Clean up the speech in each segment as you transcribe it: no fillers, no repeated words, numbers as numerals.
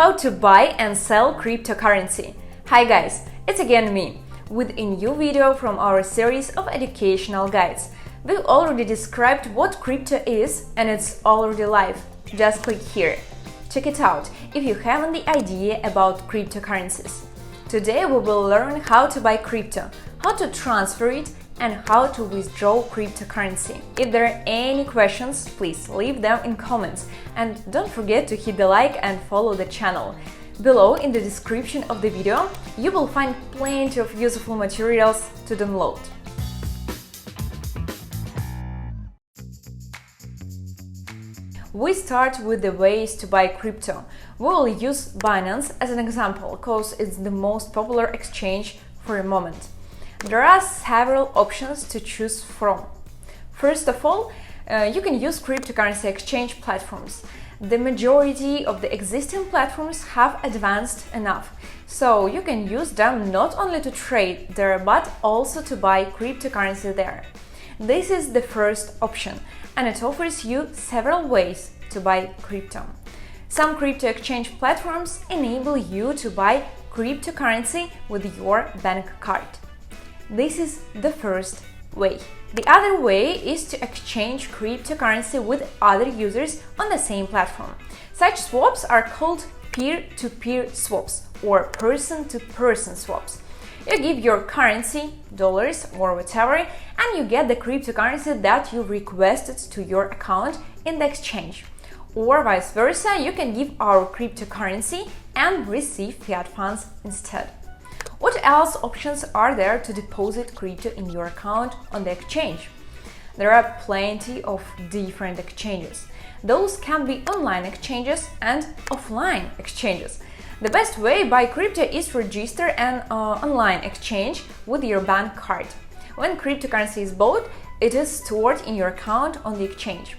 How to buy and sell cryptocurrency. Hi guys, it's again me, with a new video from our series of educational guides. We already described what crypto is and it's already live. Just click here. Check it out if you haven't the idea about cryptocurrencies. Today we will learn how to buy crypto, how to transfer it, and how to withdraw cryptocurrency. If there are any questions, please leave them in comments and don't forget to hit the like and follow the channel. Below in the description of the video, you will find plenty of useful materials to download. We start with the ways to buy crypto. We will use Binance as an example because it's the most popular exchange for a moment. There are several options to choose from. First of all, you can use cryptocurrency exchange platforms. The majority of the existing platforms have advanced enough, so you can use them not only to trade there but also to buy cryptocurrency there. This is the first option, and it offers you several ways to buy crypto. Some crypto exchange platforms enable you to buy cryptocurrency with your bank card. This is the first way. The other way is to exchange cryptocurrency with other users on the same platform. Such swaps are called peer-to-peer swaps or person-to-person swaps. You give your currency, dollars or whatever, and you get the cryptocurrency that you requested to your account in the exchange. Or vice versa, you can give our cryptocurrency and receive fiat funds instead. What else options are there to deposit crypto in your account on the exchange? There are plenty of different exchanges. Those can be online exchanges and offline exchanges. The best way to buy crypto is to register an online exchange with your bank card. When cryptocurrency is bought, it is stored in your account on the exchange.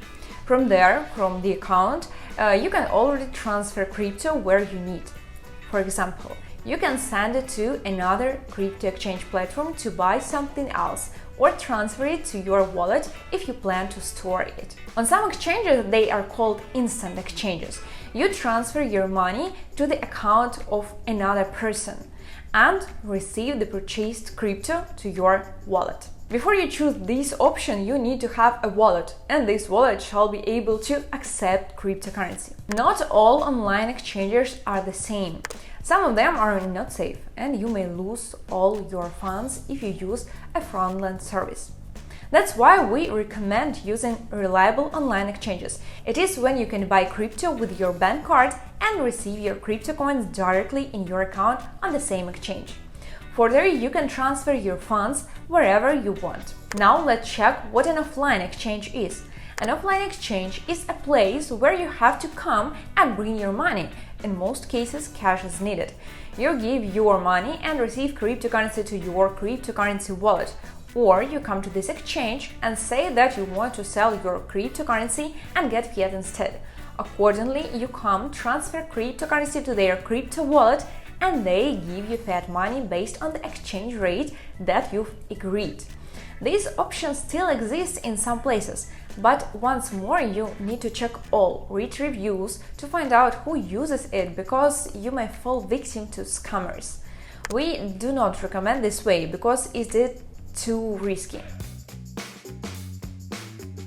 From there, from the account, you can already transfer crypto where you need. For example, you can send it to another crypto exchange platform to buy something else or transfer it to your wallet if you plan to store it. On some exchanges, they are called instant exchanges. You transfer your money to the account of another person and receive the purchased crypto to your wallet. Before you choose this option, you need to have a wallet, and this wallet shall be able to accept cryptocurrency. Not all online exchanges are the same. Some of them are not safe, and you may lose all your funds if you use a fraudulent service. That's why we recommend using reliable online exchanges. It is when you can buy crypto with your bank card and receive your crypto coins directly in your account on the same exchange. Further, you can transfer your funds wherever you want. Now let's check what an offline exchange is. An offline exchange is a place where you have to come and bring your money. In most cases, cash is needed. You give your money and receive cryptocurrency to your cryptocurrency wallet. Or you come to this exchange and say that you want to sell your cryptocurrency and get fiat instead. Accordingly, you come, transfer cryptocurrency to their crypto wallet, and they give you fiat money based on the exchange rate that you've agreed. This option still exists in some places, but once more you need to check all, read reviews to find out who uses it, because you may fall victim to scammers. We do not recommend this way because it is too risky.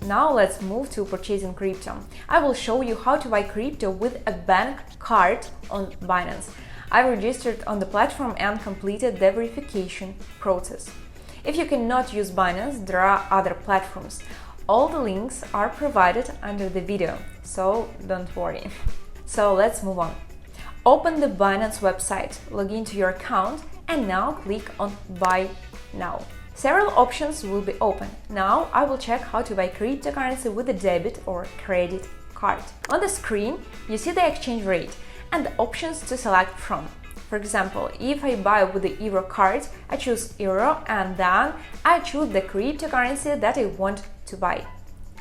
Now let's move to purchasing crypto. I will show you how to buy crypto with a bank card on Binance. I registered on the platform and completed the verification process. If you cannot use Binance, there are other platforms. All the links are provided under the video, so don't worry. So let's move on. Open the Binance website, log into your account, and now click on Buy Now. Several options will be open. Now I will check how to buy cryptocurrency with a debit or credit card. On the screen, you see the exchange rate and the options to select from. For example, if I buy with the euro card, I choose euro and then I choose the cryptocurrency that I want to buy.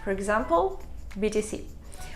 For example, BTC.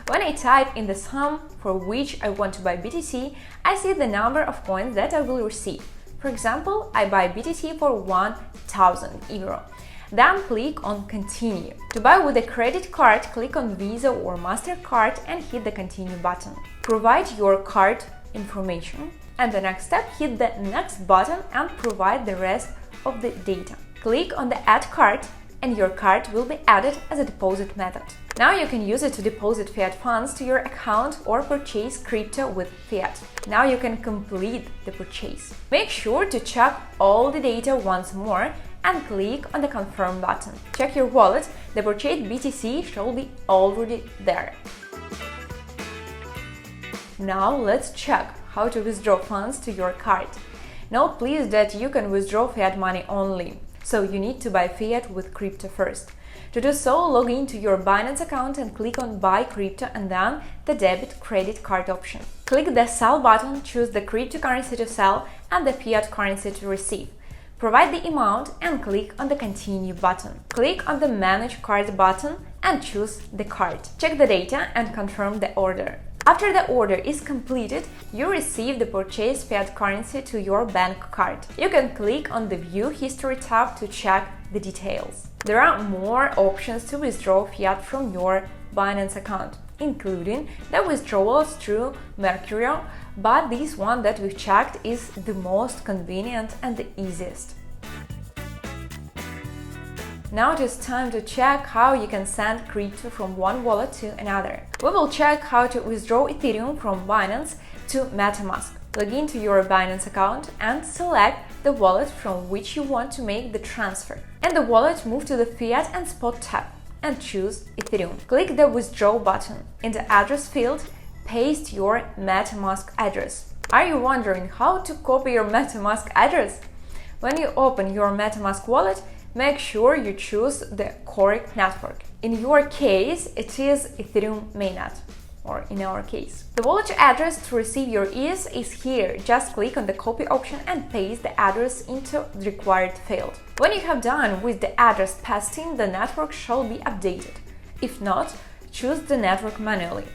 When I type in the sum for which I want to buy BTC, I see the number of coins that I will receive. For example, I buy BTC for 1000 euro. Then click on Continue. To buy with a credit card, click on Visa or MasterCard and hit the Continue button. Provide your card information. And the next step, hit the next button and provide the rest of the data. Click on the Add Card and your card will be added as a deposit method. Now you can use it to deposit fiat funds to your account or purchase crypto with fiat. Now you can complete the purchase. Make sure to check all the data once more and click on the Confirm button. Check your wallet, the purchased BTC shall be already there. Now let's check how to withdraw funds to your card. Note please that you can withdraw fiat money only, so you need to buy fiat with crypto first. To do so, log into your Binance account and click on Buy Crypto and then the Debit Credit Card option. Click the Sell button, choose the cryptocurrency to sell and the fiat currency to receive. Provide the amount and click on the Continue button. Click on the Manage Card button and choose the card. Check the data and confirm the order. After the order is completed, you receive the purchased fiat currency to your bank card. You can click on the View History tab to check the details. There are more options to withdraw fiat from your Binance account, including the withdrawals through Mercurial, but this one that we've checked is the most convenient and the easiest. Now it is time to check how you can send crypto from one wallet to another. We will check how to withdraw Ethereum from Binance to MetaMask. Log into your Binance account and select the wallet from which you want to make the transfer. In the wallet, move to the Fiat and Spot tab and choose Ethereum. Click the Withdraw button. In the address field, paste your MetaMask address. Are you wondering how to copy your MetaMask address? When you open your MetaMask wallet, make sure you choose the correct network. In your case, it is Ethereum mainnet, or in our case. The wallet address to receive your ETH is here. Just click on the copy option and paste the address into the required field. When you have done with the address pasting, the network shall be updated. If not, choose the network manually.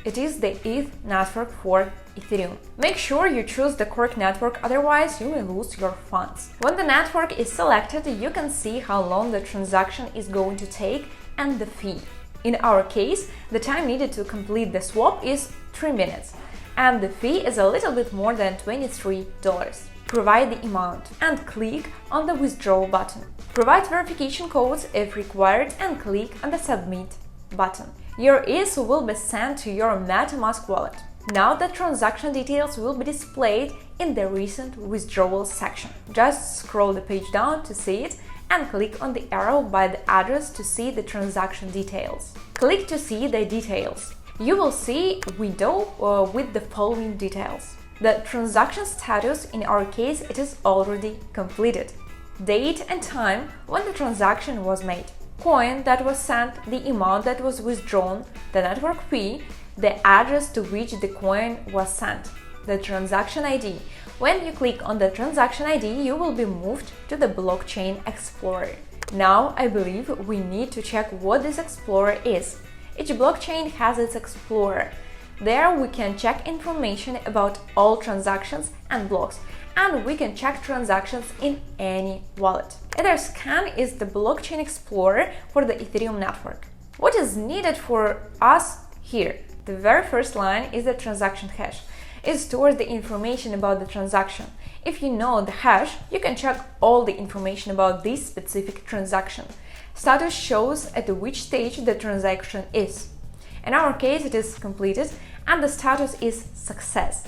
It is the ETH network for Ethereum. Make sure you choose the correct network, otherwise you may lose your funds. When the network is selected, you can see how long the transaction is going to take and the fee. In our case, the time needed to complete the swap is 3 minutes, and the fee is a little bit more than $23. Provide the amount and click on the Withdraw button. Provide verification codes if required and click on the Submit button. Your ETH will be sent to your MetaMask wallet. Now the transaction details will be displayed in the Recent Withdrawals section. Just scroll the page down to see it and click on the arrow by the address to see the transaction details. Click to see the details. You will see a window with the following details. The transaction status, in our case, it is already completed. Date and time when the transaction was made. Coin that was sent, the amount that was withdrawn, the network fee, the address to which the coin was sent, the transaction ID. When you click on the transaction ID, you will be moved to the Blockchain Explorer. Now, I believe we need to check what this Explorer is. Each blockchain has its Explorer. There we can check information about all transactions and blocks, and we can check transactions in any wallet. Etherscan is the Blockchain Explorer for the Ethereum network. What is needed for us here? The very first line is the transaction hash. It stores the information about the transaction. If you know the hash, you can check all the information about this specific transaction. Status shows at which stage the transaction is. In our case, it is completed and the status is success.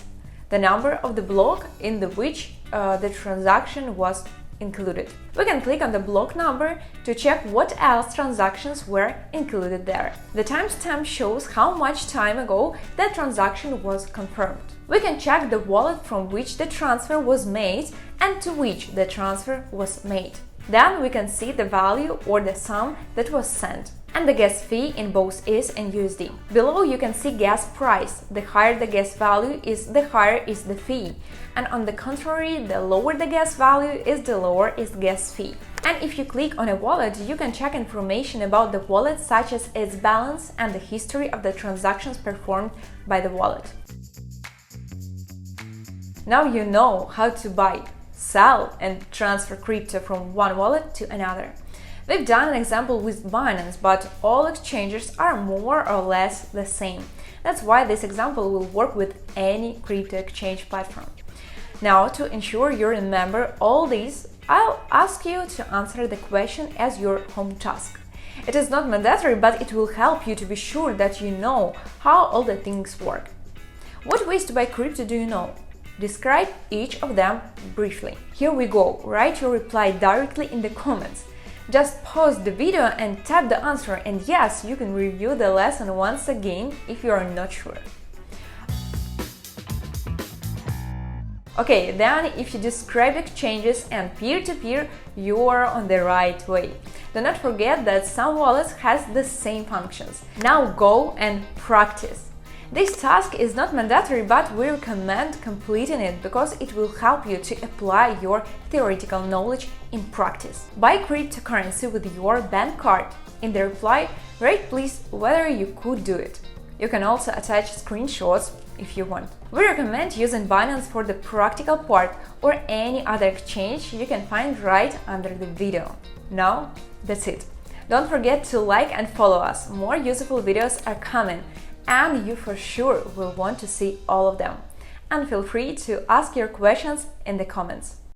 The number of the block in which the transaction was included. We can click on the block number to check what else transactions were included there. The timestamp shows how much time ago the transaction was confirmed. We can check the wallet from which the transfer was made and to which the transfer was made. Then we can see the value or the sum that was sent and the gas fee in both ETH and USD. Below you can see gas price. The higher the gas value is, the higher is the fee. And on the contrary, the lower the gas value is, the lower is gas fee. And if you click on a wallet, you can check information about the wallet such as its balance and the history of the transactions performed by the wallet. Now you know how to buy, sell and transfer crypto from one wallet to another. We've done an example with Binance, but all exchanges are more or less the same. That's why this example will work with any crypto exchange platform. Now, to ensure you remember all these, I'll ask you to answer the question as your home task. It is not mandatory, but it will help you to be sure that you know how all the things work. What ways to buy crypto do you know? Describe each of them briefly. Here we go, write your reply directly in the comments. Just pause the video and type the answer, and yes, you can review the lesson once again if you are not sure. Okay, then if you describe exchanges and peer-to-peer, you are on the right way. Do not forget that some wallets has the same functions. Now go and practice. This task is not mandatory, but we recommend completing it because it will help you to apply your theoretical knowledge in practice. Buy cryptocurrency with your bank card. In the reply, write please whether you could do it. You can also attach screenshots if you want. We recommend using Binance for the practical part, or any other exchange you can find right under the video. Now, that's it. Don't forget to like and follow us. More useful videos are coming, and you for sure will want to see all of them. And feel free to ask your questions in the comments.